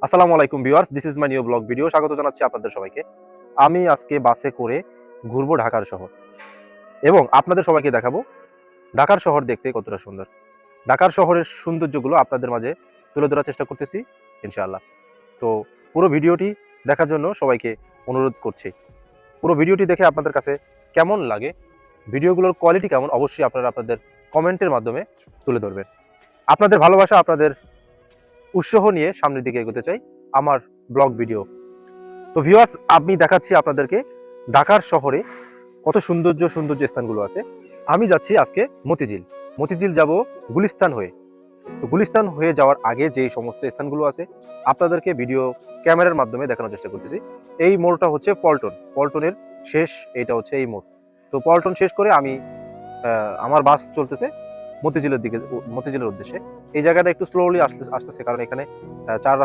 আসসালামু আলাইকুম viewers, this is my new blog video. স্বাগত জানাচ্ছি আপনাদের সবাইকে। আমি আজকে বাসে করে ঘুরবো ঢাকার শহর এবং আপনাদের সবাইকে দেখাবো ঢাকার শহর দেখতে কতটা সুন্দর। ঢাকার শহরের সৌন্দর্যগুলো আপনাদের মাঝে তুলে ধরার চেষ্টা করতেছি ইনশাআল্লাহ। তো পুরো ভিডিওটি দেখার জন্য সবাইকে অনুরোধ করছি। পুরো ভিডিওটি দেখে আপনাদের কাছে কেমন লাগে, ভিডিওগুলোর কোয়ালিটি কেমন, অবশ্যই আপনারা আপনাদের কমেন্টের মাধ্যমে তুলে ধরবেন। আপনাদের ভালোবাসা, আপনাদের উৎসাহ নিয়ে সামনের দিকে এগোতে চাই আমার ব্লগ ভিডিও। তো ভিউয়ার্স, আমি দেখাচ্ছি আপনাদেরকে ঢাকার শহরে কত সৌন্দর্য স্থানগুলো আছে। আমি যাচ্ছি আজকে মতিঝিল। মতিঝিল যাব গুলিস্তান হয়ে। তো গুলিস্তান হয়ে যাওয়ার আগে যে সমস্ত স্থানগুলো আছে আপনাদেরকে ভিডিও ক্যামেরার মাধ্যমে দেখানোর চেষ্টা করতেছি। এই মোড়টা হচ্ছে পল্টন, পল্টনের শেষ এটা হচ্ছে এই মোড়। তো পল্টন শেষ করে আমি আমার বাস চলতেছে মতিঝিলের দিকে, মতিঝিলের উদ্দেশ্যে। এই জায়গাটা একটু স্লোলি আসতেছে কারণ এখানে চার